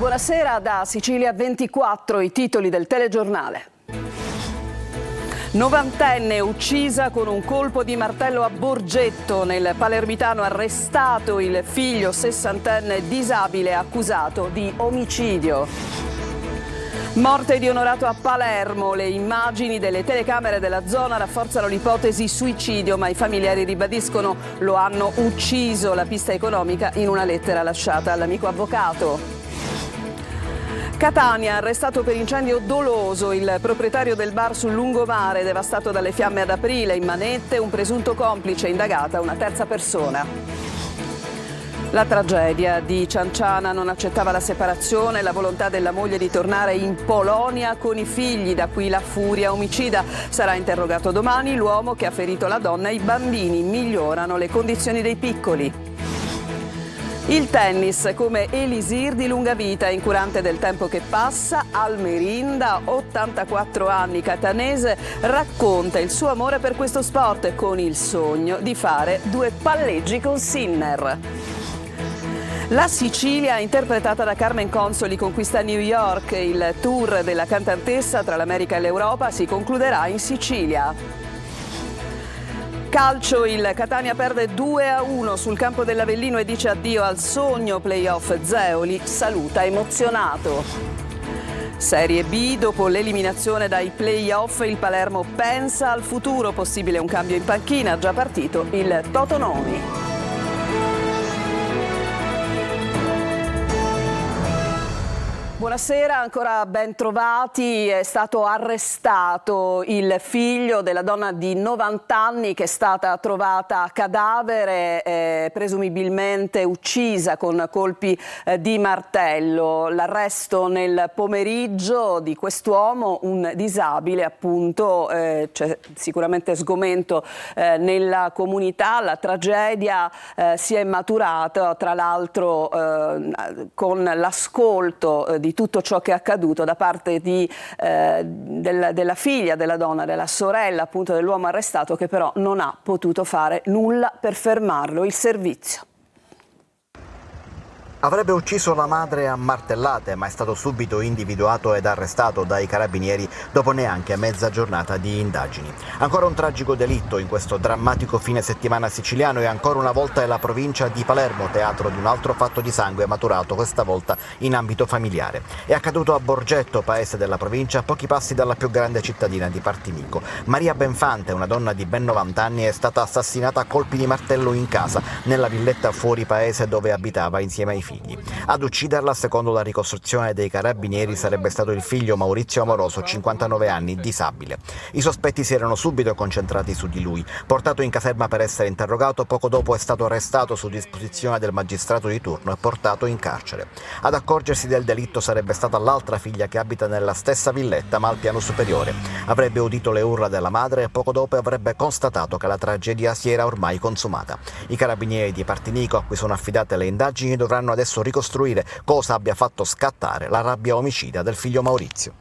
Buonasera da Sicilia 24, i titoli del telegiornale. 90enne uccisa con un colpo di martello a Borgetto. Nel palermitano arrestato il figlio 60enne disabile accusato di omicidio. Morte di Onorato a Palermo. Le immagini delle telecamere della zona rafforzano l'ipotesi suicidio, ma i familiari ribadiscono lo hanno ucciso. La pista economica in una lettera lasciata all'amico avvocato. Catania, arrestato per incendio doloso il proprietario del bar sul lungomare devastato dalle fiamme ad aprile. In manette un presunto complice, indagata una terza persona. La tragedia di Cianciana non accettava la separazione, la volontà della moglie di tornare in Polonia con i figli, da qui la furia omicida. Sarà interrogato domani l'uomo che ha ferito la donna e i bambini. Migliorano le condizioni dei piccoli. Il tennis, come Elisir di lunga vita, incurante del tempo che passa, Almerinda, 84 anni, catanese, racconta il suo amore per questo sport con il sogno di fare 2 palleggi con Sinner. La Sicilia, interpretata da Carmen Consoli, conquista New York. Il tour della cantantessa tra l'America e l'Europa si concluderà in Sicilia. Calcio, il Catania perde 2-1 sul campo dell'Avellino e dice addio al sogno playoff. Zeoli saluta emozionato. Serie B, dopo l'eliminazione dai playoff il Palermo pensa al futuro, possibile un cambio in panchina, già partito il Totonomi. Buonasera, ancora ben trovati. È stato arrestato il figlio della donna di 90 anni che è stata trovata cadavere, presumibilmente uccisa con colpi di martello. L'arresto nel pomeriggio di quest'uomo, un disabile appunto, c'è sicuramente sgomento nella comunità. La tragedia si è maturata tra l'altro con l'ascolto di tutto ciò che è accaduto da parte della figlia della donna, della sorella appunto dell'uomo arrestato, che però non ha potuto fare nulla per fermarlo. Il servizio. Avrebbe ucciso la madre a martellate, ma è stato subito individuato ed arrestato dai carabinieri dopo neanche mezza giornata di indagini. Ancora un tragico delitto in questo drammatico fine settimana siciliano e ancora una volta è la provincia di Palermo teatro di un altro fatto di sangue maturato questa volta in ambito familiare. È accaduto a Borgetto, paese della provincia, a pochi passi dalla più grande cittadina di Partinico. Maria Benfante, una donna di ben 90 anni, è stata assassinata a colpi di martello in casa, nella villetta fuori paese dove abitava insieme ai figli. Ad ucciderla, secondo la ricostruzione dei carabinieri, sarebbe stato il figlio Maurizio Amoroso, 59 anni, disabile. I sospetti si erano subito concentrati su di lui. Portato in caserma per essere interrogato, poco dopo è stato arrestato su disposizione del magistrato di turno e portato in carcere. Ad accorgersi del delitto sarebbe stata l'altra figlia che abita nella stessa villetta ma al piano superiore. Avrebbe udito le urla della madre e poco dopo avrebbe constatato che la tragedia si era ormai consumata. I carabinieri di Partinico, a cui sono affidate le indagini, dovranno adesso ricostruire cosa abbia fatto scattare la rabbia omicida del figlio Maurizio.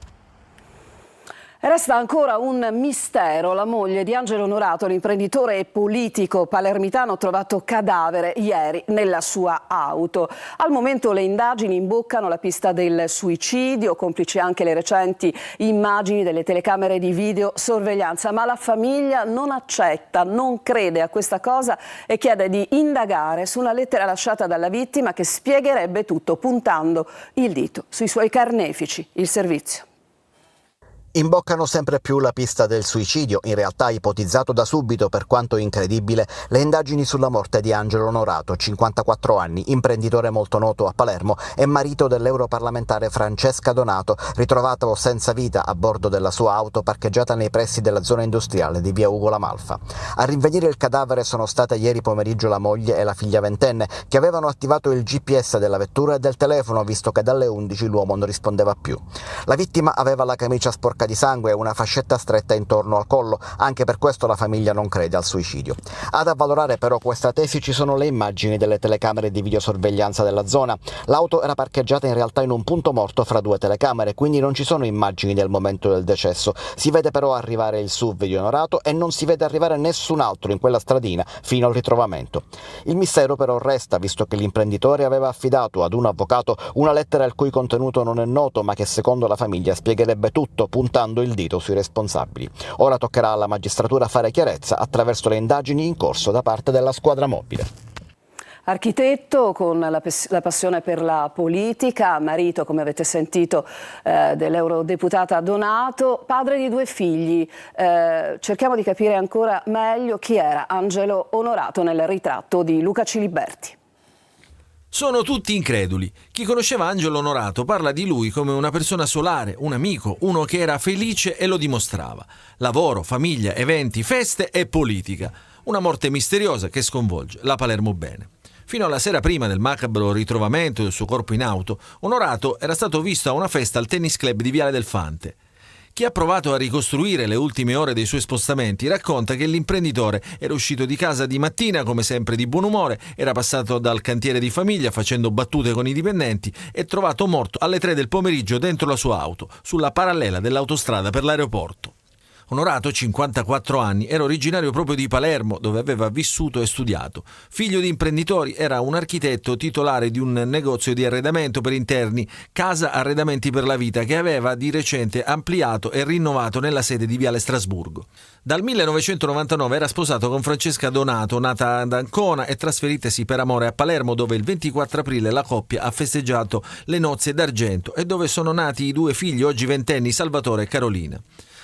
Resta ancora un mistero. La moglie di Angelo Onorato, l'imprenditore e politico palermitano, trovato cadavere ieri nella sua auto. Al momento le indagini imboccano la pista del suicidio, complici anche le recenti immagini delle telecamere di videosorveglianza. Ma la famiglia non accetta, non crede a questa cosa e chiede di indagare su una lettera lasciata dalla vittima che spiegherebbe tutto, puntando il dito sui suoi carnefici. Il servizio. Imboccano sempre più la pista del suicidio, in realtà ipotizzato da subito per quanto incredibile, le indagini sulla morte di Angelo Onorato, 54 anni, imprenditore molto noto a Palermo e marito dell'europarlamentare Francesca Donato, ritrovato senza vita a bordo della sua auto parcheggiata nei pressi della zona industriale di via Ugo La Malfa. A rinvenire il cadavere sono state ieri pomeriggio la moglie e la figlia ventenne, che avevano attivato il GPS della vettura e del telefono, visto che dalle 11 l'uomo non rispondeva più. La vittima aveva la camicia sporcata marca di sangue e una fascetta stretta intorno al collo. Anche per questo la famiglia non crede al suicidio. Ad avvalorare però questa tesi ci sono le immagini delle telecamere di videosorveglianza della zona. L'auto era parcheggiata in realtà in un punto morto fra due telecamere, quindi non ci sono immagini del momento del decesso. Si vede però arrivare il SUV di Onorato e non si vede arrivare nessun altro in quella stradina fino al ritrovamento. Il mistero però resta, visto che l'imprenditore aveva affidato ad un avvocato una lettera il cui contenuto non è noto, ma che secondo la famiglia spiegherebbe tutto, puntando il dito sui responsabili. Ora toccherà alla magistratura fare chiarezza attraverso le indagini in corso da parte della squadra mobile. Architetto con la passione per la politica, marito, come avete sentito, dell'eurodeputata Donato, padre di 2 figli. Cerchiamo di capire ancora meglio chi era Angelo Onorato nel ritratto di Luca Ciliberti. Sono tutti increduli. Chi conosceva Angelo Onorato parla di lui come una persona solare, un amico, uno che era felice e lo dimostrava. Lavoro, famiglia, eventi, feste e politica. Una morte misteriosa che sconvolge la Palermo bene. Fino alla sera prima del macabro ritrovamento del suo corpo in auto, Onorato era stato visto a una festa al tennis club di Viale del Fante. Chi ha provato a ricostruire le ultime ore dei suoi spostamenti racconta che l'imprenditore era uscito di casa di mattina come sempre di buon umore, era passato dal cantiere di famiglia facendo battute con i dipendenti e trovato morto alle 3 del pomeriggio dentro la sua auto, sulla parallela dell'autostrada per l'aeroporto. Onorato, 54 anni, era originario proprio di Palermo, dove aveva vissuto e studiato. Figlio di imprenditori, era un architetto titolare di un negozio di arredamento per interni, Casa Arredamenti per la Vita, che aveva di recente ampliato e rinnovato nella sede di Viale Strasburgo. Dal 1999 era sposato con Francesca Donato, nata ad Ancona e trasferitasi per amore a Palermo, dove il 24 aprile la coppia ha festeggiato le nozze d'argento e dove sono nati i 2 figli oggi ventenni, Salvatore e Carolina.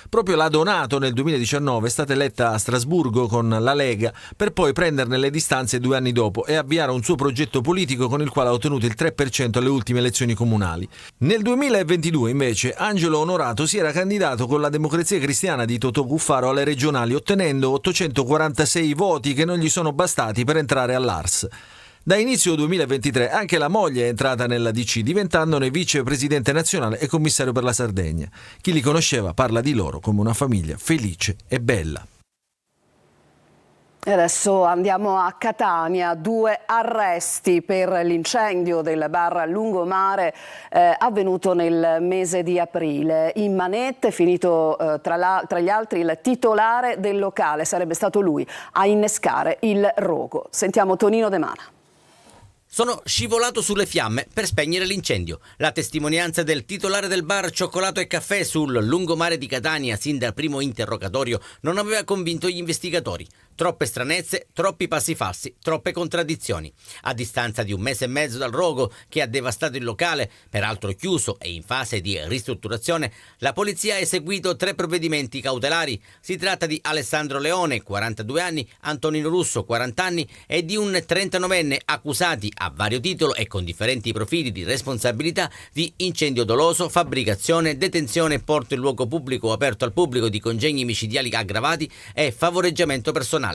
Proprio la Donato nel 2019 è stata eletta a Strasburgo con la Lega per poi prenderne le distanze 2 anni dopo e avviare un suo progetto politico con il quale ha ottenuto il 3% alle ultime elezioni comunali. Nel 2022 invece Angelo Onorato si era candidato con la Democrazia Cristiana di Totò Cuffaro alle regionali ottenendo 846 voti che non gli sono bastati per entrare all'Ars. Da inizio 2023 anche la moglie è entrata nella DC, diventandone vicepresidente nazionale e commissario per la Sardegna. Chi li conosceva parla di loro come una famiglia felice e bella. E adesso andiamo a Catania, 2 arresti per l'incendio del bar Lungomare avvenuto nel mese di aprile. In manette è finito tra gli altri il titolare del locale, sarebbe stato lui a innescare il rogo. Sentiamo Tonino De Mana. Sono scivolato sulle fiamme per spegnere l'incendio. La testimonianza del titolare del bar Cioccolato e Caffè sul Lungomare di Catania sin dal primo interrogatorio non aveva convinto gli investigatori. Troppe stranezze, troppi passi falsi, troppe contraddizioni. A distanza di 1 mese e mezzo dal rogo che ha devastato il locale, peraltro chiuso e in fase di ristrutturazione, la polizia ha eseguito 3 provvedimenti cautelari. Si tratta di Alessandro Leone, 42 anni, Antonino Russo, 40 anni e di un 39enne accusati a vario titolo e con differenti profili di responsabilità di incendio doloso, fabbricazione, detenzione e porto in luogo pubblico o aperto al pubblico di congegni micidiali aggravati e favoreggiamento personale.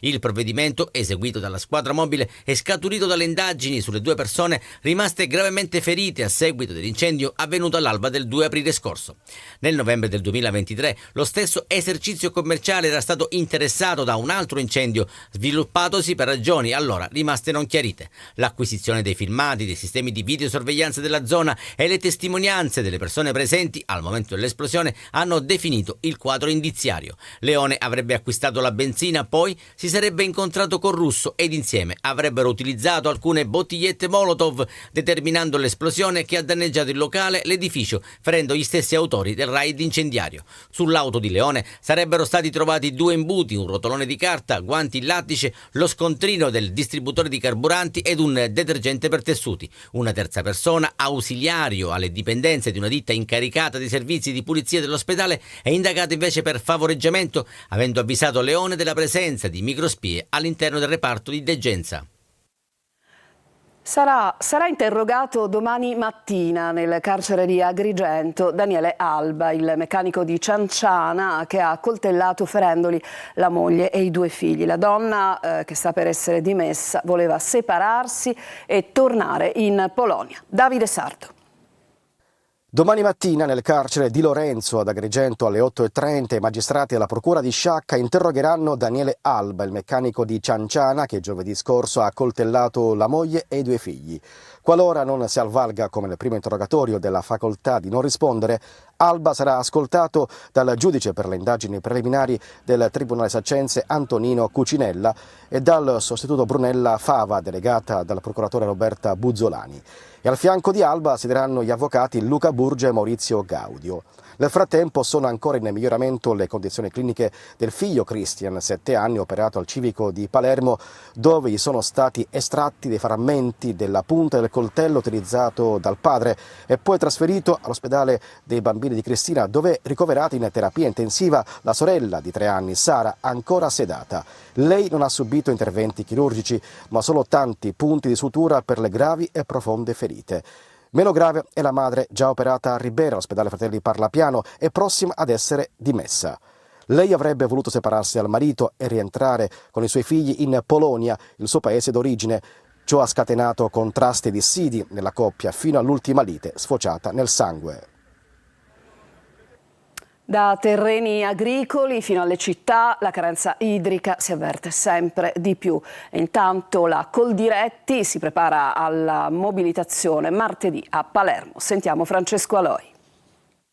Il provvedimento, eseguito dalla squadra mobile, è scaturito dalle indagini sulle 2 persone rimaste gravemente ferite a seguito dell'incendio avvenuto all'alba del 2 aprile scorso. Nel novembre del 2023 lo stesso esercizio commerciale era stato interessato da un altro incendio sviluppatosi per ragioni allora rimaste non chiarite. L'acquisizione dei filmati, dei sistemi di videosorveglianza della zona e le testimonianze delle persone presenti al momento dell'esplosione hanno definito il quadro indiziario. Leone avrebbe acquistato la benzina, poi si sarebbe incontrato con Russo ed insieme avrebbero utilizzato alcune bottigliette Molotov, determinando l'esplosione che ha danneggiato il locale e l'edificio, ferendo gli stessi autori del raid incendiario. Sull'auto di Leone sarebbero stati trovati 2 imbuti, un rotolone di carta, guanti in lattice, lo scontrino del distributore di carburanti ed un detergente per tessuti. Una terza persona, ausiliario alle dipendenze di una ditta incaricata dei servizi di pulizia dell'ospedale, è indagata invece per favoreggiamento, avendo avvisato Leone della presenza di microspie all'interno del reparto di degenza. Sarà interrogato domani mattina nel carcere di Agrigento Daniele Alba, il meccanico di Cianciana che ha accoltellato ferendoli la moglie e i 2 figli. La donna, che sta per essere dimessa, voleva separarsi e tornare in Polonia. Davide Sardo. Domani mattina nel carcere di Lorenzo ad Agrigento alle 8:30 i magistrati della procura di Sciacca interrogheranno Daniele Alba, il meccanico di Cianciana che giovedì scorso ha accoltellato la moglie e i 2 figli. Qualora non si avvalga come nel primo interrogatorio della facoltà di non rispondere, Alba sarà ascoltato dal giudice per le indagini preliminari del Tribunale Saccense Antonino Cucinella e dal sostituto Brunella Fava, delegata dal procuratore Roberta Buzzolani. E al fianco di Alba si daranno gli avvocati Luca Burge e Maurizio Gaudio. Nel frattempo sono ancora in miglioramento le condizioni cliniche del figlio Christian, 7 anni, operato al civico di Palermo, dove gli sono stati estratti dei frammenti della punta del coltello utilizzato dal padre e poi trasferito all'ospedale dei bambini di Cristina, dove è ricoverata in terapia intensiva la sorella di 3 anni, Sara, ancora sedata. Lei non ha subito interventi chirurgici, ma solo tanti punti di sutura per le gravi e profonde ferite. Meno grave è la madre, già operata a Ribera, all'ospedale Fratelli Parlapiano, e prossima ad essere dimessa. Lei avrebbe voluto separarsi dal marito e rientrare con i suoi figli in Polonia, il suo paese d'origine. Ciò ha scatenato contrasti e dissidi nella coppia fino all'ultima lite sfociata nel sangue. Da terreni agricoli fino alle città la carenza idrica si avverte sempre di più. E intanto la Coldiretti si prepara alla mobilitazione martedì a Palermo. Sentiamo Francesco Aloi.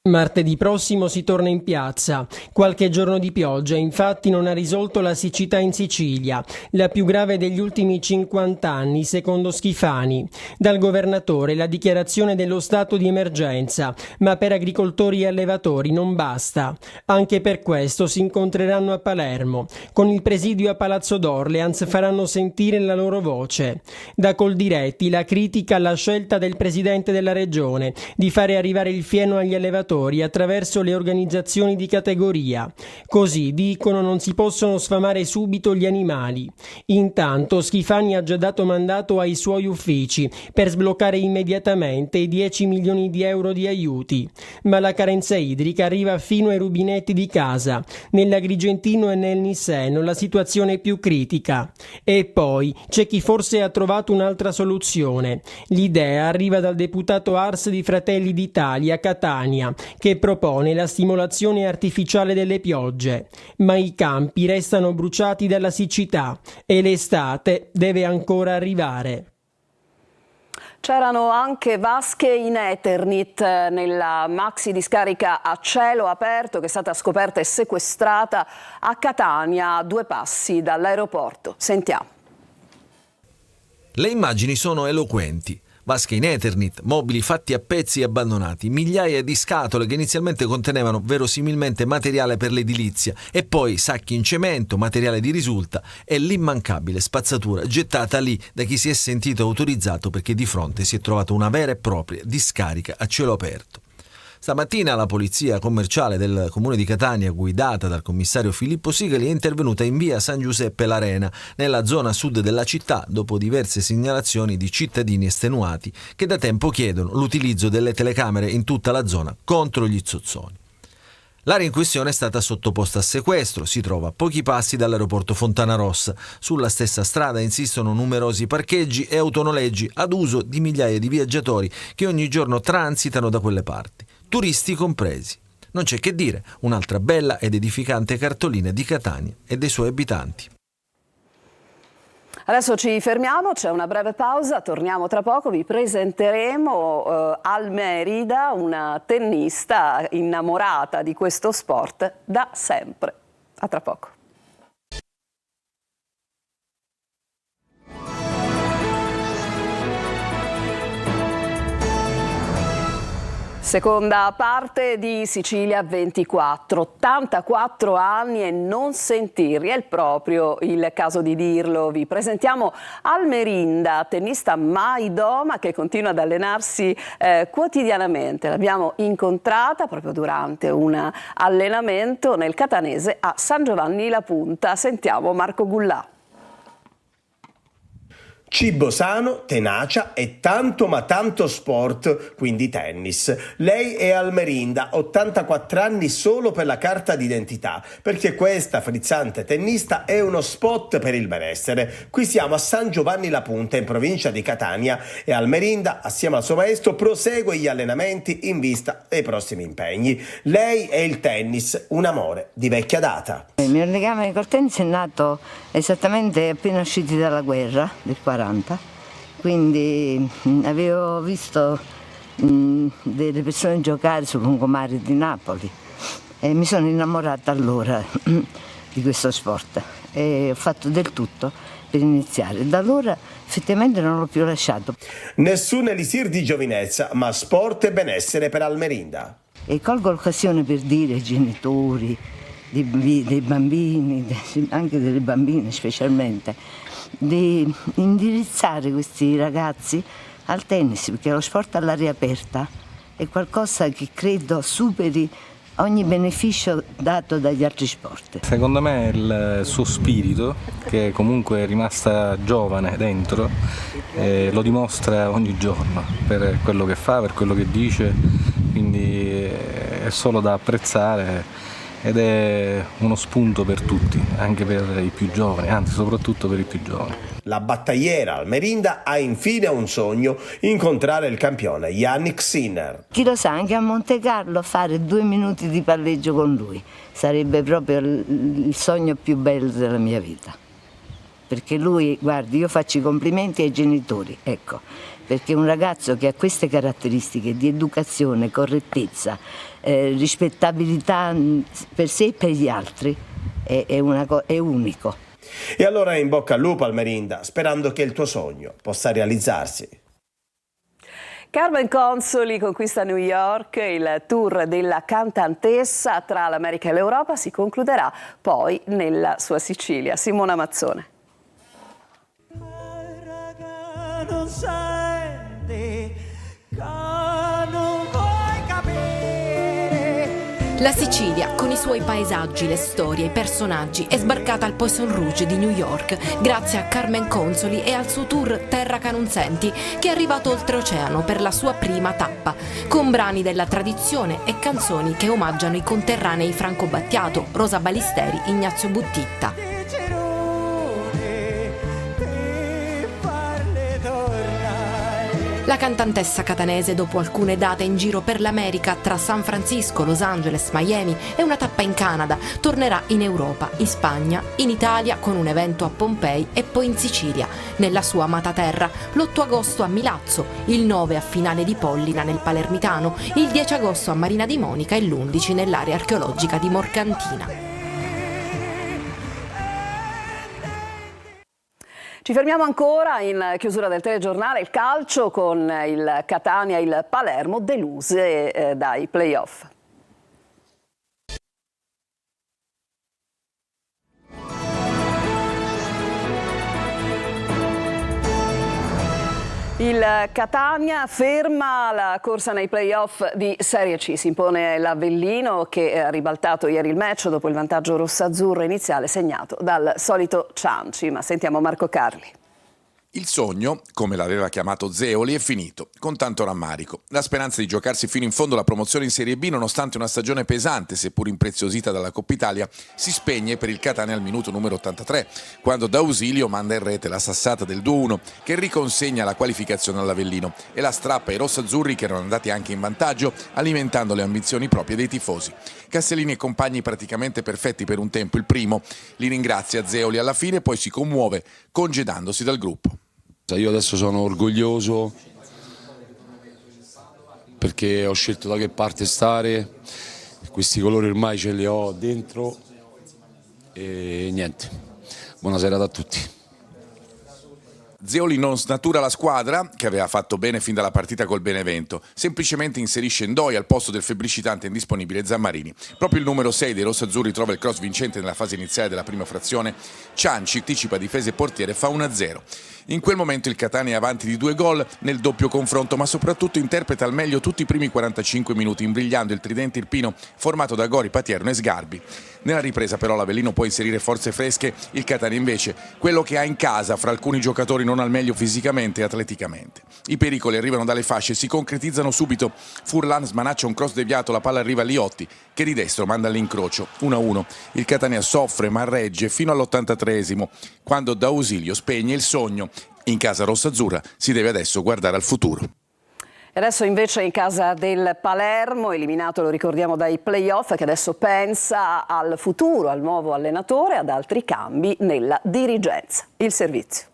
Martedì prossimo si torna in piazza. Qualche giorno di pioggia infatti non ha risolto la siccità in Sicilia, la più grave degli ultimi 50 anni secondo Schifani. Dal governatore la dichiarazione dello stato di emergenza, ma per agricoltori e allevatori non basta. Anche per questo si incontreranno a Palermo. Con il presidio a Palazzo d'Orleans faranno sentire la loro voce. Da Coldiretti la critica alla scelta del presidente della regione di fare arrivare il fieno agli allevatori attraverso le organizzazioni di categoria. Così, dicono, non si possono sfamare subito gli animali. Intanto Schifani ha già dato mandato ai suoi uffici per sbloccare immediatamente i 10 milioni di euro di aiuti. Ma la carenza idrica arriva fino ai rubinetti di casa. Nell'Agrigentino e nel Nisseno la situazione è più critica. E poi c'è chi forse ha trovato un'altra soluzione. L'idea arriva dal deputato Ars di Fratelli d'Italia Catania, che propone la stimolazione artificiale delle piogge. Ma i campi restano bruciati dalla siccità e l'estate deve ancora arrivare. C'erano anche vasche in Eternit nella maxi discarica a cielo aperto che è stata scoperta e sequestrata a Catania, a 2 passi dall'aeroporto. Sentiamo. Le immagini sono eloquenti. Vasche in Eternit, mobili fatti a pezzi e abbandonati, migliaia di scatole che inizialmente contenevano verosimilmente materiale per l'edilizia e poi sacchi in cemento, materiale di risulta e l'immancabile spazzatura gettata lì da chi si è sentito autorizzato perché di fronte si è trovata una vera e propria discarica a cielo aperto. Stamattina la polizia commerciale del comune di Catania, guidata dal commissario Filippo Sigali, è intervenuta in via San Giuseppe l'Arena, nella zona sud della città, dopo diverse segnalazioni di cittadini estenuati che da tempo chiedono l'utilizzo delle telecamere in tutta la zona contro gli zozzoni. L'area in questione è stata sottoposta a sequestro, si trova a pochi passi dall'aeroporto Fontanarossa. Sulla stessa strada insistono numerosi parcheggi e autonoleggi ad uso di migliaia di viaggiatori che ogni giorno transitano da quelle parti, turisti compresi. Non c'è che dire, un'altra bella ed edificante cartolina di Catania e dei suoi abitanti. Adesso ci fermiamo, c'è una breve pausa, torniamo tra poco, vi presenteremo Almerida, una tennista innamorata di questo sport da sempre. A tra poco. Seconda parte di Sicilia 24, 84 anni e non sentirli, è proprio il caso di dirlo. Vi presentiamo Almerinda, tennista mai doma che continua ad allenarsi quotidianamente. L'abbiamo incontrata proprio durante un allenamento nel catanese a San Giovanni La Punta. Sentiamo Marco Gullà. Cibo sano, tenacia e tanto ma tanto sport, quindi tennis. Lei è Almerinda, 84 anni solo per la carta d'identità, perché questa frizzante tennista è uno spot per il benessere. Qui siamo a San Giovanni La Punta, in provincia di Catania, e Almerinda, assieme al suo maestro, prosegue gli allenamenti in vista dei prossimi impegni. Lei è il tennis, un amore di vecchia data. Il mio legame col tennis è nato esattamente appena usciti dalla guerra del 40, quindi avevo visto delle persone giocare sul lungomare di Napoli e mi sono innamorata allora di questo sport e ho fatto del tutto per iniziare. Da allora effettivamente non l'ho più lasciato. Nessun elisir di giovinezza, ma sport e benessere per Almerinda. E colgo l'occasione per dire ai genitori dei bambini, anche delle bambine specialmente, di indirizzare questi ragazzi al tennis, perché lo sport all'aria aperta è qualcosa che credo superi ogni beneficio dato dagli altri sport. Secondo me il suo spirito, che comunque è rimasta giovane dentro, lo dimostra ogni giorno per quello che fa, per quello che dice, quindi è solo da apprezzare ed è uno spunto per tutti, anche per i più giovani, anzi soprattutto per i più giovani. La battagliera Almerinda ha infine un sogno: incontrare il campione Jannik Sinner. Chi lo sa, anche a Monte Carlo fare 2 minuti di palleggio con lui sarebbe proprio il sogno più bello della mia vita. Perché lui, guardi, io faccio i complimenti ai genitori, ecco, perché un ragazzo che ha queste caratteristiche di educazione, correttezza, rispettabilità per sé e per gli altri è unico. E allora in bocca al lupo Almerinda, sperando che il tuo sogno possa realizzarsi. Carmen Consoli conquista New York, il tour della cantantessa tra l'America e l'Europa si concluderà poi nella sua Sicilia. Simona Mazzone. Non senti, non vuoi capire. La Sicilia, con i suoi paesaggi, le storie, i personaggi, è sbarcata al Poisson Rouge di New York grazie a Carmen Consoli e al suo tour Terra che non senti, che è arrivato oltreoceano per la sua prima tappa, con brani della tradizione e canzoni che omaggiano i conterranei Franco Battiato, Rosa Balisteri, Ignazio Buttitta. La cantantessa catanese, dopo alcune date in giro per l'America tra San Francisco, Los Angeles, Miami e una tappa in Canada, tornerà in Europa, in Spagna, in Italia con un evento a Pompei e poi in Sicilia, nella sua amata terra, l'8 agosto a Milazzo, il 9 a Finale di Pollina nel Palermitano, il 10 agosto a Marina di Monica e l'11 nell'area archeologica di Morgantina. Ci fermiamo ancora in chiusura del telegiornale, il calcio con il Catania e il Palermo deluse dai play-off. Il Catania ferma la corsa nei play-off di Serie C, si impone l'Avellino che ha ribaltato ieri il match dopo il vantaggio rosso-azzurro iniziale segnato dal solito Cianci, ma sentiamo Marco Carli. Il sogno, come l'aveva chiamato Zeoli, è finito, con tanto rammarico. La speranza di giocarsi fino in fondo la promozione in Serie B, nonostante una stagione pesante, seppur impreziosita dalla Coppa Italia, si spegne per il Catania al minuto numero 83, quando D'Ausilio manda in rete la sassata del 2-1, che riconsegna la qualificazione all'Avellino e la strappa ai rossazzurri, che erano andati anche in vantaggio, alimentando le ambizioni proprie dei tifosi. Castellini e compagni praticamente perfetti per un tempo il primo, li ringrazia Zeoli alla fine, poi si commuove congedandosi dal gruppo. Io adesso sono orgoglioso perché ho scelto da che parte stare, questi colori ormai ce li ho dentro e niente, buona serata a tutti. Zeoli non snatura la squadra, che aveva fatto bene fin dalla partita col Benevento, semplicemente inserisce Ndoi al posto del febbricitante indisponibile Zammarini. Proprio il numero 6 dei rossazzurri trova il cross vincente nella fase iniziale della prima frazione. Cianci anticipa difesa e portiere, fa 1-0. In quel momento il Catania è avanti di 2 gol nel doppio confronto, ma soprattutto interpreta al meglio tutti i primi 45 minuti, imbrigliando il tridente irpino formato da Gori, Patierno e Sgarbi. Nella ripresa però l'Avellino può inserire forze fresche, il Catania invece, quello che ha in casa fra alcuni giocatori non al meglio fisicamente e atleticamente. I pericoli arrivano dalle fasce e si concretizzano subito. Furlan smanaccia un cross deviato, la palla arriva a Liotti che di destro manda all'incrocio. 1-1. Il Catania soffre ma regge fino all'83esimo, quando D'Ausilio spegne il sogno. In casa rossazzurra si deve adesso guardare al futuro. E adesso invece in casa del Palermo, eliminato, lo ricordiamo, dai play-off, che adesso pensa al futuro, al nuovo allenatore, ad altri cambi nella dirigenza. Il servizio.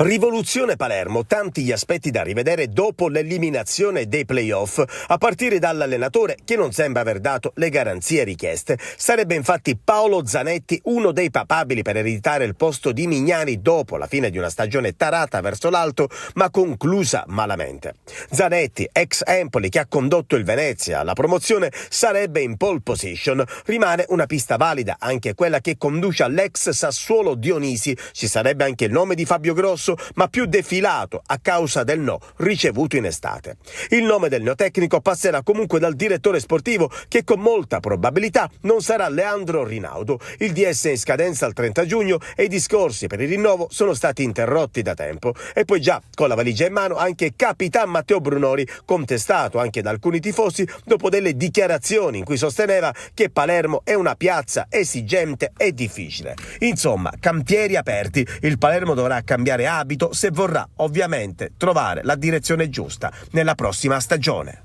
Rivoluzione Palermo, tanti gli aspetti da rivedere dopo l'eliminazione dei play-off, a partire dall'allenatore che non sembra aver dato le garanzie richieste. Sarebbe infatti Paolo Zanetti uno dei papabili per ereditare il posto di Mignani dopo la fine di una stagione tarata verso l'alto ma conclusa malamente. Zanetti, ex Empoli che ha condotto il Venezia alla promozione, sarebbe in pole position. Rimane una pista valida, anche quella che conduce all'ex Sassuolo Dionisi. Ci sarebbe anche il nome di Fabio Grosso, ma più defilato a causa del no ricevuto in estate. Il nome del neotecnico passerà comunque dal direttore sportivo, che con molta probabilità non sarà Leandro Rinaudo. Il DS è in scadenza al 30 giugno e i discorsi per il rinnovo sono stati interrotti da tempo. E poi già con la valigia in mano anche Capitan Matteo Brunori, contestato anche da alcuni tifosi dopo delle dichiarazioni in cui sosteneva che Palermo è una piazza esigente e difficile. Insomma, cantieri aperti. Il Palermo dovrà cambiare abito se vorrà ovviamente trovare la direzione giusta nella prossima stagione.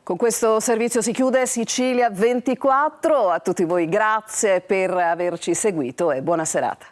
Con questo servizio si chiude Sicilia 24. A tutti voi grazie per averci seguito e buona serata.